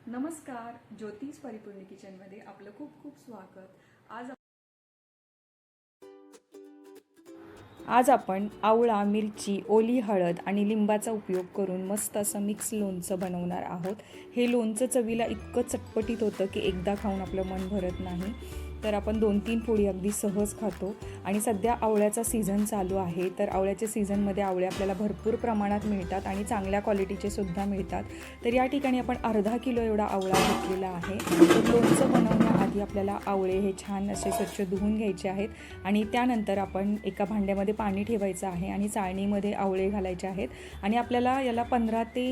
नमस्कार, ज्योतिष परिपूर्ण किचनमध्ये आपलं खूप खूप स्वागत। आज आपण आवळा, मिरची, ओली हळद आणि लिंबाचा उपयोग करून मस्त असं मिक्स लोणचं बनवणार आहोत। हे लोणचं चवीला इतकं चटपटीत होतं की एकदा खाऊन आपलं मन भरत नाही। तर आपण 2-3 पोळी अगदी सहज खातो आणि सध्या आवळ्याचा सीझन चालू आहे। तर आवळ्याच्या सीझनमध्ये आवळे आपल्याला भरपूर प्रमाणात मिळतात आणि चांगल्या क्वालिटीचे सुद्धा मिळतात। तर या ठिकाणी आपण अर्धा किलो एवढा आवळा घेतलेला आहे। तर लोणचं बनवण्याआधी आपल्याला आवळे हे छान असे स्वच्छ धुवून घ्यायचे आहेत आणि त्यानंतर आपण एका भांड्यामध्ये पाणी ठेवायचं आहे आणि चाळणीमध्ये आवळे घालायचे आहेत आणि आपल्याला याला 15 ते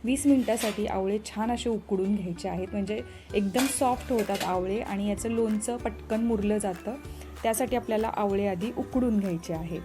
20 मिनिटासाठी आवळे छान असे उकडून घ्यायचे आहेत। म्हणजे एकदम सॉफ्ट होतात आवळे आणि याचं लोणचं पटकन मुरलं जातं। त्यासाठी आपल्याला आवळे आधी उकडून घ्यायचे आहेत।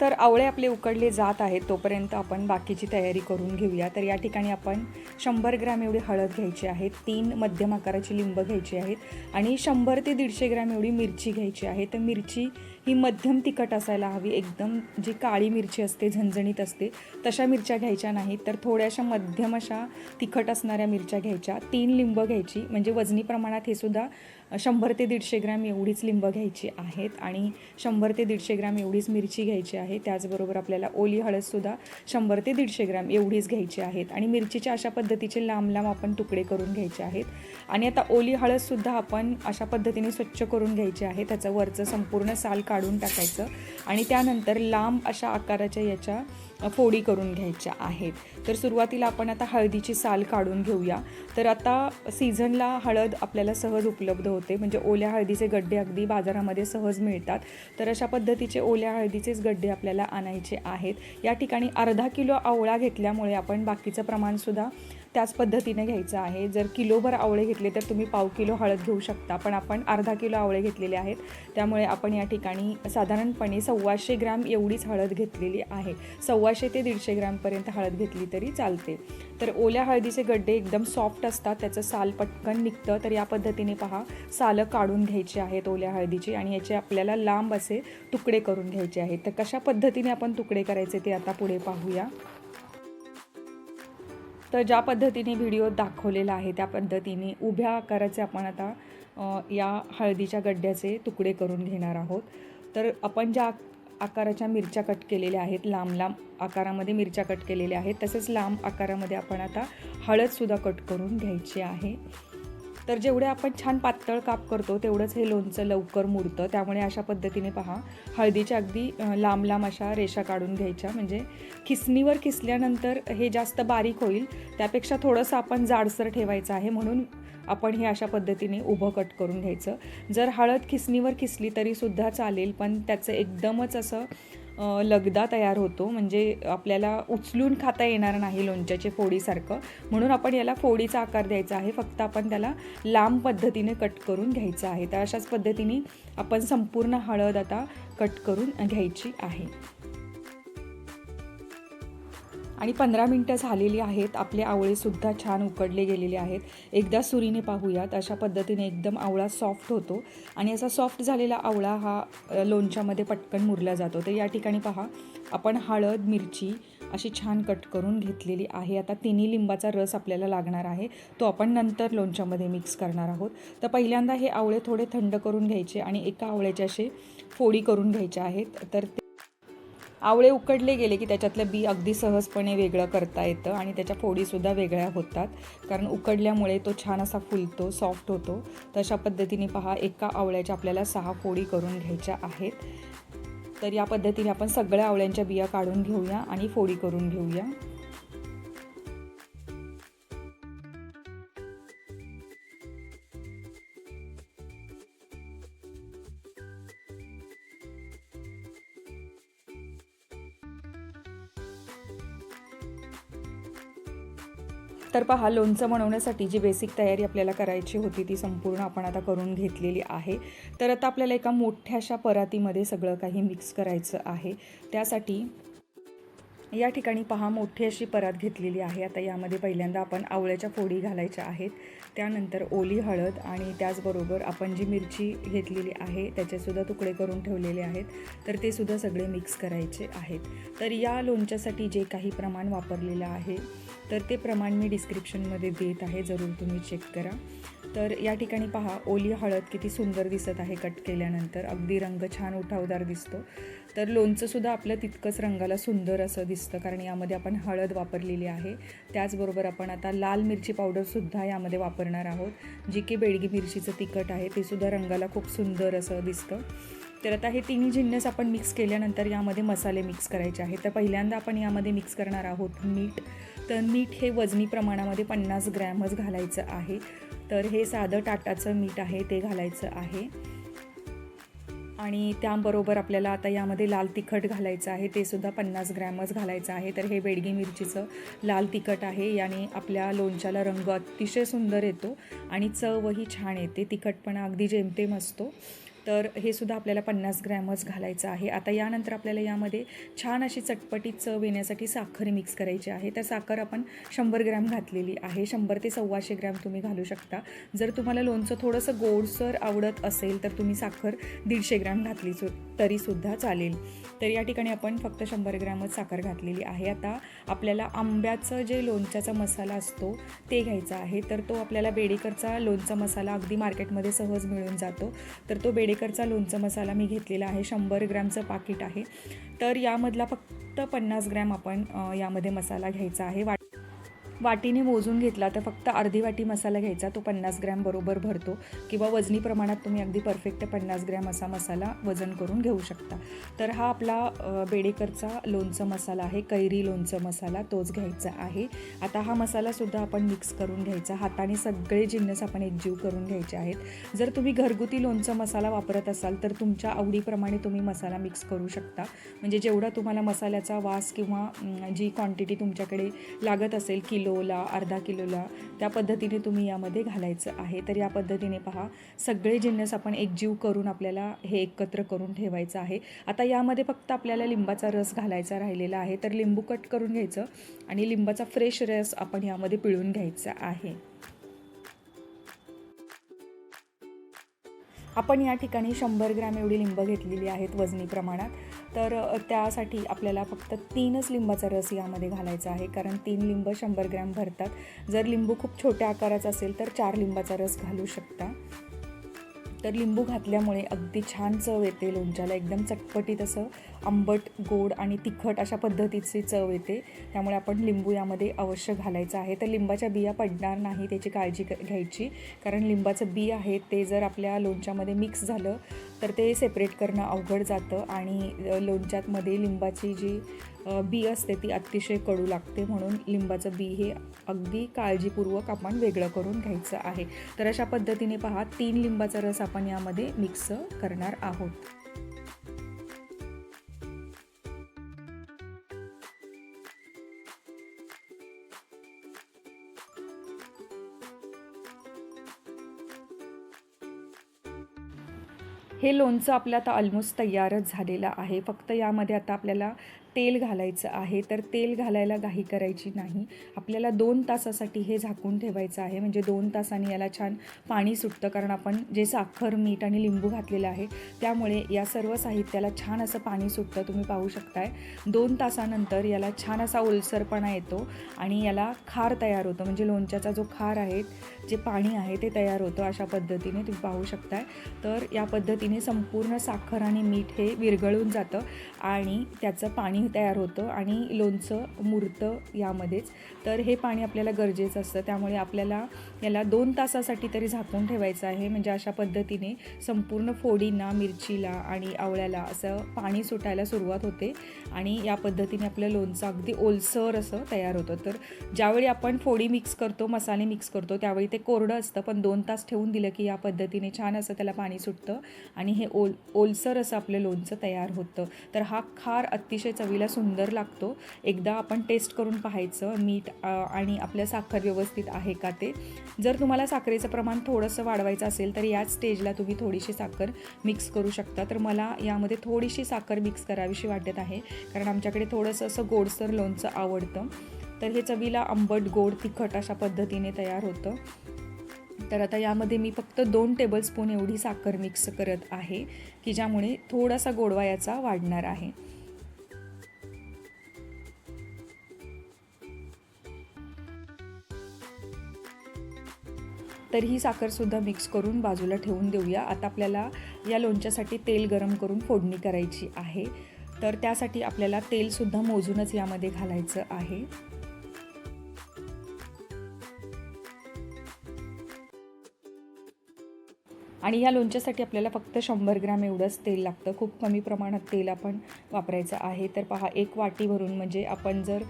तर आवळे आपले उकडले जात आहेत तोपर्यंत आपण बाकीची तयारी करून घेऊया। तर या ठिकाणी आपण 100 ग्रॅम एवढी हळद घ्यायची आहे, 3 मध्यम आकाराची लिंब घ्यायची आहेत आणि 100 ते 150 ग्रॅम एवढी मिरची घ्यायची आहे। तर मिरची ही मध्यम तिखट असायला हवी, एकदम जी काळी मिरची असते झणझणीत असते तशा मिरच्या घ्यायच्या नाहीत। तर थोड्याशा मध्यम अशा तिखट असणाऱ्या मिरच्या घ्यायच्या। 3 लिंब घ्यायची, म्हणजे वजनी प्रमाणात हे सुद्धा 100 ते 150 ग्रॅम एवढीच लिंब घ्यायची आहेत आणि 100 ते 150 ग्रॅम एवढीच मिरची घ्यायची आहे। त्याचबरोबर आपल्याला ओली हळदसुद्धा 100 ते 150 ग्रॅम एवढीच घ्यायची आहेत आणि मिरचीच्या अशा पद्धतीचे लांब लांब आपण तुकडे करून घ्यायचे आहेत। आणि आता ओली हळदसुद्धा आपण अशा पद्धतीने स्वच्छ करून घ्यायची आहे। त्याचं वरचं संपूर्ण साल काढून टाकायचं आणि त्यानंतर लांब अशा आकाराच्या याच्या फोडी करून घ्यायच्या आहेत। तर सुरुवातीला आपण आता हळदीची साल काढून घेऊया। तर आता सीझनला हळद आपल्याला सहज उपलब्ध होते, म्हणजे ओल्या हळदीचे गड्डे अगदी बाजारामध्ये सहज मिळतात। तर अशा पद्धतीचे ओल्या हळदीचेच गड्डे आपल्याला आणायचे आहेत। या ठिकाणी अर्धा किलो आवळा घेतल्यामुळे आपण बाकीचं प्रमाणसुद्धा त्याच पद्धतीने घ्यायचं आहे। जर किलोभर आवळे घेतले तर तुम्ही पाव किलो हळद घेऊ शकता, पण आपण अर्धा किलो आवळे घेतलेले आहेत त्यामुळे आपण या ठिकाणी साधारणपणे 125 ग्रॅम एवढीच हळद घेतलेली आहे। 125 ते 150 ग्रॅमपर्यंत हळद घेतली तरी चालते। तर ओल्या हळदीचे गड्डे एकदम सॉफ्ट असतात, त्याचं साल पटकन निघतं। तर या पद्धतीने पहा, सालं काढून घ्यायची आहेत ओल्या हळदीची आणि याचे आपल्याला लांब असे तुकडे करून घ्यायचे आहेत। तर कशा पद्धतीने आपण तुकडे करायचे ते आता पुढे पाहूया। तर ज्या पद्धतीने व्हिडिओ दाखवलेला आहे त्या पद्धतीने उभ्या आकाराचे आपण आता या हळदीच्या गड्ड्याचे तुकडे करून घेणार आहोत। तर आपण ज्या आकाराच्या मिरच्या कट केलेल्या आहेत, लांब लांब आकारामध्ये मिरच्या कट केलेल्या आहेत, तसेच लांब आकारामध्ये आपण आता हळदसुद्धा कट करून घ्यायची आहे। तर जेवढे आपण छान पातळ काप करतो तेवढंच हे लोणचं लवकर मुरतं। त्यामुळे अशा पद्धतीने पहा, हळदीच्या अगदी लांब लांब अशा रेषा काढून घ्यायच्या, म्हणजे खिसणीवर खिसल्यानंतर हे जास्त बारीक होईल, त्यापेक्षा थोडंसं आपण जाडसर ठेवायचं आहे, म्हणून आपण हे अशा पद्धतीने उभं कट करून घ्यायचं। जर हळद खिसणीवर खिसली तरीसुद्धा चालेल, पण त्याचं एकदमच असं लगदा तयार होतो, म्हणजे आपल्याला उचलून खाता येणार नाही लोणच्याचे फोडीसारखं, म्हणून आपण याला फोडीचा आकार द्यायचा आहे। फक्त आपण त्याला लांब पद्धतीने कट करून घ्यायचं आहे। तर अशाच पद्धतीने आपण संपूर्ण हळद आता कट करून घ्यायची आहे आणि 15 मिनटं झालेली आहेत। आपले आवळेसुद्धा छान उकडले गेलेले आहेत। एकदा सुरीने पाहूयात, अशा पद्धतीने एकदम आवळा सॉफ्ट होतो आणि असा सॉफ्ट झालेला आवळा हा लोणच्यामध्ये पटकन मुरला जातो। तर या ठिकाणी पहा, आपण हळद, मिरची अशी छान कट करून घेतलेली आहे। आता तिन्ही लिंबाचा रस आपल्याला लागणार आहे, तो आपण नंतर लोणच्यामध्ये मिक्स करणार आहोत। तर पहिल्यांदा हे आवळे थोडे थंड करून घ्यायचे आणि एका आवळ्याचे असे फोडी करून घ्यायचे आहेत। तर आवळे उकडले गेले की त्याच्यातलं बी अगदी सहजपणे वेगळं करता येतं आणि त्याच्या फोडीसुद्धा वेगळ्या होतात, कारण उकडल्यामुळे तो छान असा फुलतो, सॉफ्ट होतो। तर अशा पद्धतीने पहा, एका आवळ्याच्या आपल्याला 6 फोडी करून घ्यायच्या आहेत। तर या पद्धतीने आपण सगळ्या आवळ्यांच्या बिया काढून घेऊया आणि फोडी करून घेऊया। तर पहा, लोणचं बनवण्यासाठी जी बेसिक तयारी आपल्याला करायची होती ती संपूर्ण आपण आता करून घेतलेली आहे। तर आता आपल्याला एका मोठ्याशा परातीमध्ये सगळं काही मिक्स करायचं आहे। त्यासाठी या ठिकाणी पहा मोठी अशी परात घेतलेली आहे. आता यामध्ये पहिल्यांदा आपण आवळ्याच्या फोडी घालायच्या आहेत, त्यानंतर ओली हळद आणि त्याचबरोबर आपण जी मिरची घेतलेली आहे त्याचेसुद्धा तुकडे करून ठेवलेले आहेत, तर ते सुद्धा सगळे मिक्स करायचे आहेत. तर या लोणच्यासाठी जे काही प्रमाण वापरलेलं आहे तर ते प्रमाण मी डिस्क्रिप्शनमध्ये देत आहे, जरूर तुम्ही चेक करा. तर या ठिकाणी पहा ओली हळद किती सुंदर दिसत आहे, कट केल्यानंतर अगदी रंग छान उठावदार दिसतो. तर लोणचंसुद्धा आपलं तितकंच रंगाला सुंदर असं दिसतं, कारण यामध्ये आपण हळद वापरलेली आहे. त्याचबरोबर आपण आता लाल मिरची पावडरसुद्धा यामध्ये वापरणार आहोत, जी की बेडगी मिरचीचं तिखट आहे, ते सुद्धा रंगाला खूप सुंदर असं दिसतं. तर आता हे तिन्ही जिन्नस आपण मिक्स केल्यानंतर यामध्ये मसाले मिक्स करायचे आहेत. तर पहिल्यांदा आपण यामध्ये मिक्स करणार आहोत मीठ. तर मीठ हे वजनी प्रमाणामध्ये 50 ग्रॅमच घालायचं आहे. तर हे साधं टाटाचं मीठ आहे ते घालायचं आहे. आणि त्याबरोबर आपल्याला आता यामध्ये लाल तिखट घालायचं आहे, ते सुद्धा 50 ग्रॅमच घालायचं आहे. तर हे बेडगी मिरचीचं लाल तिखट आहे, याने आपल्या लोणच्याला रंग अतिशय सुंदर येतो आणि चवही छान येते, तिखटपणा अगदी जेमतेम असतो. तर हे सुद्धा आपल्याला 50 ग्रॅमच घालायचं आहे. आता यानंतर आपल्याला यामध्ये छान अशी चटपटीत चव येण्यासाठी साखर मिक्स करायची आहे. तर साखर आपण 100 ग्रॅम घातलेली आहे, 100 ते 125 ग्रॅम तुम्ही घालू शकता. जर तुम्हाला लोणचं थोडंसं गोडसर आवडत असेल तर तुम्ही साखर 150 ग्रॅम घातली तरीसुद्धा चालेल. तर या ठिकाणी आपण फक्त 100 ग्रॅमच साखर घातलेली आहे. आता आपल्याला आंब्याचं जे लोणच्याचा मसाला असतो ते घ्यायचा आहे. तर तो आपल्याला बेडेकरचा लोणचा मसाला अगदी मार्केटमध्ये सहज मिळून जातो. तर तो बेडेकरचा लोणचा मसाला मी घेतलेला आहे, 100 ग्रॅमचं पाकिट आहे. तर यामधला फक्त 50 ग्रॅम आपण यामध्ये मसाला घ्यायचा आहे. वाटीने मोजून घेतला तर फक्त अर्धी वाटी मसाला घ्यायचा, तो 50 ग्रॅम बरोबर भरतो, किंवा वजनी प्रमाणात तुम्ही अगदी परफेक्ट 50 ग्रॅम असा मसाला वजन करून घेऊ शकता. तर हा आपला बेडेकरचा लोणचं मसाला आहे, कैरी लोणचं मसाला, तोच घ्यायचा आहे. आता हा मसालासुद्धा आपण मिक्स करून घ्यायचा, हाताने सगळे जिन्नस आपण एकजीव करून घ्यायचे आहेत. जर तुम्ही घरगुती लोणचं मसाला वापरत असाल तर तुमच्या आवडीप्रमाणे तुम्ही मसाला मिक्स करू शकता, म्हणजे जेवढा तुम्हाला मसाल्याचा वास किंवा जी क्वांटिटी तुमच्याकडे लागत असेल, किलोला अर्धा किलोला, त्या पद्धतीने तुम्ही यामध्ये घालायचं आहे. तर या पद्धतीने पहा सगळे जिन्नस आपण एकजीव करून आपल्याला हे एकत्र करून ठेवायचं आहे. आता यामध्ये फक्त आपल्याला लिंबाचा रस घालायचा राहिलेला आहे. तर लिंबू कट करून घ्यायचं आणि लिंबाचा फ्रेश रस आपण यामध्ये पिळून घ्यायचा आहे. आपण या ठिकाणी 100 ग्रॅम एवढी लिंबं घेतलेली आहेत वजनी प्रमाणात. तर त्यासाठी आपल्याला फक्त 3च लिंबाचा रस यामध्ये घालायचा आहे, कारण 3 लिंब 100 ग्रॅम भरतात. जर लिंबू खूप छोट्या आकाराचा असेल तर 4 लिंबाचा रस घालू शकता. तर लिंबू घातल्यामुळे अगदी छान चव येते लोणच्याला, एकदम चटपटीत असं आंबट, गोड आणि तिखट अशा पद्धतीची चव येते. त्यामुळे आपण लिंबू यामध्ये अवश्य घालायचं आहे. तर लिंबाच्या बिया पडणार नाही त्याची काळजी घ्यायची, कारण लिंबाचं बी आहे ते जर आपल्या लोणच्यामध्ये मिक्स झालं तर ते सेपरेट करणं अवघड जातं, आणि लोणच्यामध्ये लिंबाची जी बी असते ती अतिशय कडू लागते, म्हणून लिंबाचं बी हे अगदी काळजीपूर्वक आपण वेगळं करून घ्यायचं आहे. तर अशा पद्धतीने पहा 3 लिंबाचा रस आपण यामध्ये मिक्स करणार आहोत. हे लोणचं आपलं आता ऑलमोस्ट तयारच झालेलं आहे. फक्त यामध्ये आता आपल्याला तेल घालायचं आहे. तर तेल घालायला घाई करायची नाही, आपल्याला 2 तासासाठी हे झाकून ठेवायचं आहे. म्हणजे 2 तासांनी याला छान पाणी सुटतं, कारण आपण जे साखर, मीठ आणि लिंबू घातलेलं आहे त्यामुळे या सर्व साहित्याला छान असं पाणी सुटतं. तुम्ही पाहू शकताय 2 तासानंतर याला छान असा ओलसरपणा येतो आणि याला खार तयार होतं, म्हणजे लोणच्याचा जो खार आहे, जे पाणी आहे ते तयार होतं. अशा पद्धतीने तुम्ही पाहू शकताय. तर या पद्धतीने संपूर्ण साखर आणि मीठ हे विरघळून जातं आणि त्याचं पाणी तयार होतं आणि लोणचं मुरतं यामध्येच. तर हे पाणी आपल्याला गरजेचं असतं, त्यामुळे आपल्याला याला 2 तासासाठी तरी झाकून ठेवायचं आहे. म्हणजे अशा पद्धतीने संपूर्ण फोडींना, मिरचीला आणि आवळ्याला असं पाणी सुटायला सुरुवात होते आणि या पद्धतीने आपलं लोणचं अगदी ओलसर असं तयार होतं. तर ज्यावेळी आपण फोडी मिक्स करतो, मसाले मिक्स करतो, त्यावेळी ते कोरडं असतं, पण 2 तास ठेवून दिलं की या पद्धतीने छान असं त्याला पाणी सुटतं आणि हे ओलसर असं आपलं लोणचं तयार होतं. तर हा खार अतिशय चवीला सुंदर लागतो. एकदा आपण टेस्ट करून पाहायचं मीठ आणि आपल्या साखर व्यवस्थित आहे का ते. जर तुम्हाला साखरेचं प्रमाण थोडंसं वाढवायचं असेल तर याच स्टेजला तुम्ही थोडीशी साखर मिक्स करू शकता. तर मला यामध्ये थोडीशी साखर मिक्स करावीशी वाटत आहे, कारण आमच्याकडे थोडंसं असं गोडसर लोणचं आवडतं. तर हे चवीला आंबट गोड तिखट अशा पद्धतीने तयार होतं. तर आता यामध्ये मी फक्त 2 टेबलस्पून एवढी साखर मिक्स करत आहे, की ज्यामुळे थोडासा गोडवा याचा वाढणार आहे. तर ही साखरसुद्धा मिक्स करून बाजूला ठेवून देऊया. आता आपल्याला या लोणच्यासाठी तेल गरम करून फोडणी करायची आहे. तर त्यासाठी आपल्याला तेलसुद्धा मोजूनच यामध्ये घालायचं आहे. आणि या लोणच्यासाठी आपल्याला फक्त 100 ग्रॅम एवढंच तेल लागतं. खूप कमी प्रमाणात तेल आपण वापरायचं आहे. तर पहा, 1 वाटी भरून म्हणजे आपण जर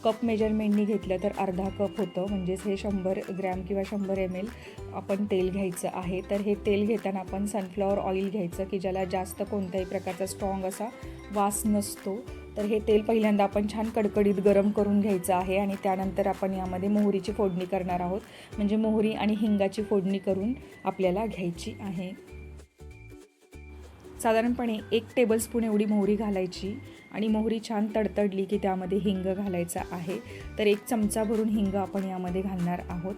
कप मेजरमेंटनी घेतलं तर अर्धा कप होतं, म्हणजेच हे 100 ग्रॅम किंवा 100 ml आपण तेल घ्यायचं आहे. तर हे तेल घेताना आपण सनफ्लॉवर ऑइल घ्यायचं, की ज्याला जास्त कोणत्याही प्रकारचा स्ट्रॉंग असा वास नसतो. तर हे तेल पहिल्यांदा आपण छान कडकडीत गरम करून घ्यायचं आहे आणि त्यानंतर आपण यामध्ये मोहरीची फोडणी करणार आहोत. म्हणजे मोहरी आणि हिंगाची फोडणी करून आपल्याला घ्यायची आहे. साधारणपणे 1 टेबलस्पून एवढी मोहरी घालायची आणि मोहरी छान तडतडली की त्यामध्ये हिंग घालायचा आहे. तर 1 चमचा भरून हिंग आपण यामध्ये घालणार आहोत,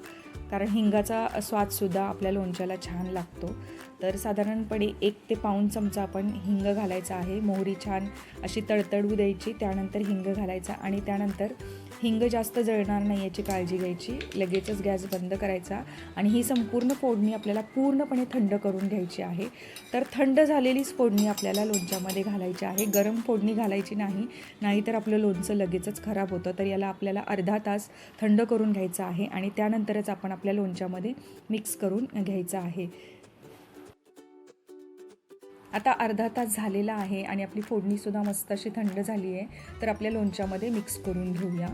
कारण हिंगाचा स्वादसुद्धा आपल्या लोणच्याला छान लागतो. तर साधारणपणे 1 ते पाऊण चमचा आपण हिंग घालायचा आहे. मोहरी छान अशी तडतडू द्यायची, त्यानंतर हिंग घालायचा आणि त्यानंतर हिंग जास्त जळणार नाही याची काळजी घ्यायची. लगेचच गॅस बंद करायचा आणि ही संपूर्ण फोडणी आपल्याला पूर्णपणे थंड करून घ्यायची आहे. तर थंड झालेलीच फोडणी आपल्याला लोणच्यामध्ये घालायची आहे. गरम फोडणी घालायची नाही, नाहीतर आपलं लोणचं लगेचच खराब होतं. तर याला आपल्याला अर्धा तास थंड करून घ्यायचं आहे आणि त्यानंतरच आपण आपल्या लोणच्यामध्ये मिक्स करून घ्यायचं आहे. आता अर्धा तास झालेला आहे आणि आपली फोडणीसुद्धा मस्त अशी थंड झाली आहे. तर आपल्या लोणच्यामध्ये मिक्स करून घेऊया.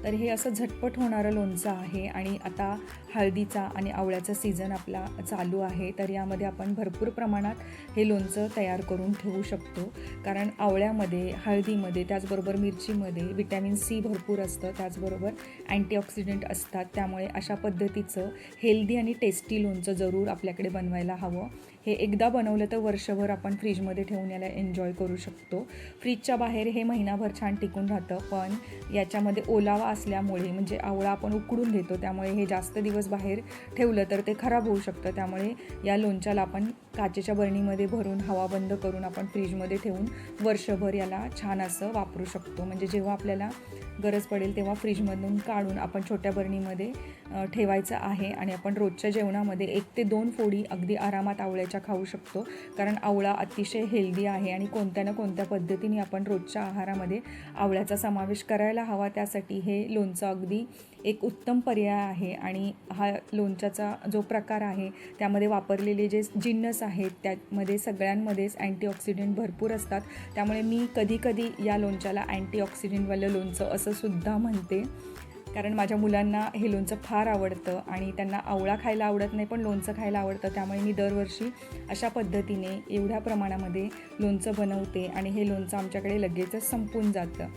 तर हे असं झटपट होणारं लोणचं आहे आणि आता हळदीचा आणि आवळ्याचा सीझन आपला चालू आहे. तर यामध्ये आपण भरपूर प्रमाणात हे लोणचं तयार करून ठेवू शकतो, कारण आवळ्यामध्ये, हळदीमध्ये, त्याचबरोबर मिरचीमध्ये व्हिटॅमिन C भरपूर असतं, त्याचबरोबर अँटीऑक्सिडंट असतात. त्यामुळे अशा पद्धतीचं हेल्दी आणि टेस्टी लोणचं जरूर आपल्याकडे बनवायला हवं. हे एकदा बनवलं तर वर्षभर आपण फ्रीजमध्ये ठेवून याला एन्जॉय करू शकतो. फ्रीजच्या बाहेर हे महिनाभर छान टिकून राहतं, पण याच्यामध्ये ओलावा असल्यामुळे, म्हणजे आवळा आपण उकडून घेतो, त्यामुळे हे जास्त दिवस बाहेर ठेवलं तर ते खराब होऊ शकतं. त्यामुळे या लोणच्याला आपण काचेच्या बरणीमध्ये भरून हवा बंद करून आपण फ्रीजमध्ये ठेवून वर्षभर याला छान असं वापरू शकतो. म्हणजे जेव्हा आपल्याला गरज पडेल तेव्हा फ्रीजमधून काढून आपण छोट्या बरणीमध्ये ठेवायचं आहे आणि आपण रोजच्या जेवणामध्ये 1 ते 2 फोडी अगदी आरामात आवळ्याच्या खाऊ शकतो, कारण आवळा अतिशय हेल्दी आहे आणि कोणत्या ना कोणत्या पद्धतीने आपण रोजच्या आहारामध्ये आवळ्याचा समावेश करायला हवा. त्यासाठी हे लोणचं अगदी एक उत्तम पर्याय आहे. आणि हा लोणच्याचा जो प्रकार आहे त्यामध्ये वापरलेले जे जिन्नस आहेत त्यामध्ये सगळ्यांमध्येच अँटीऑक्सिडंट भरपूर असतात. त्यामुळे मी कधी या लोणच्याला अँटीऑक्सिडंटवालं लोणचं असं सुद्धा म्हणते, कारण माझ्या मुलांना हे लोणचं फार आवडतं आणि त्यांना आवळा खायला आवडत नाही पण लोणचं खायला आवडतं. त्यामुळे मी दरवर्षी अशा पद्धतीने एवढ्या प्रमाणामध्ये लोणचं बनवते आणि हे लोणचं आमच्याकडे लगेचच संपून जातं.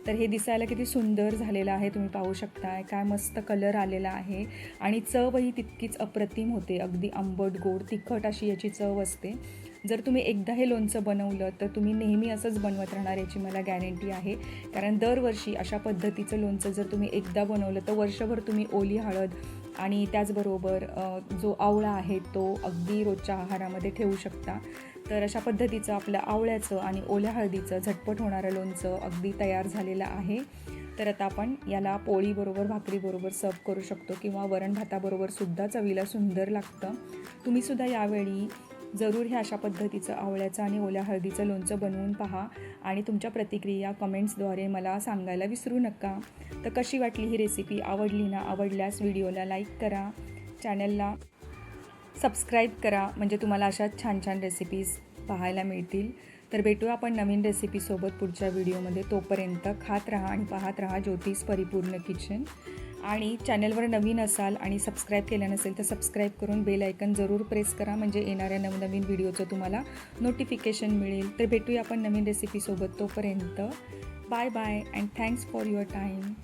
तर हे दिसायला किती सुंदर झालेलं आहे, तुम्ही पाहू शकताय. काय मस्त कलर आलेला आहे आणि चवही तितकीच अप्रतिम होते. अगदी आंबट गोड तिखट अशी याची चव असते. जर तुम्ही एकदा हे लोणचं बनवलं तर तुम्ही नेहमी असंच बनवत राहणार याची मला गॅरंटी आहे, कारण दरवर्षी अशा पद्धतीचं लोणचं जर तुम्ही एकदा बनवलं तर वर्षभर तुम्ही ओली हळद आणि त्याचबरोबर जो आवळा आहे तो अगदी रोजच्या आहारामध्ये ठेवू शकता. तर अशा पद्धतीचं आपलं आवळ्याचं आणि ओल्या हळदीचं झटपट होणारं लोणचं अगदी तयार झालेलं आहे. तर आता आपण याला पोळीबरोबर, भाकरीबरोबर सर्व करू शकतो किंवा वरण भाताबरोबर सुद्धा चवीला सुंदर लागतं. तुम्हीसुद्धा यावेळी जरूर हे अशा पद्धतीचं आवळ्याचं आणि ओल्या हळदीचं लोणचं बनवून पहा आणि तुमच्या प्रतिक्रिया कमेंट्सद्वारे मला सांगायला विसरू नका. तर कशी वाटली ही रेसिपी? आवडली ना? आवडल्यास व्हिडिओला लाईक करा, चॅनलला सबस्क्राईब करा, म्हणजे तुम्हाला अशा छान छान रेसिपीज पाहायला मिळतील. तर भेटूया आपण नवीन रेसिपीसोबत पुढच्या व्हिडिओमध्ये. तोपर्यंत खात राहा आणि पाहत राहा ज्योतिष परिपूर्ण किचन. आणि चॅनलवर नवीन असाल आणि सबस्क्राईब केलं नसेल तर सबस्क्राईब करून बेल आयकन जरूर प्रेस करा, म्हणजे येणाऱ्या नवनवीन व्हिडिओचं तुम्हाला नोटिफिकेशन मिळेल. तर भेटूया आपण नवीन रेसिपीसोबत. तोपर्यंत Bye bye and thanks for your time.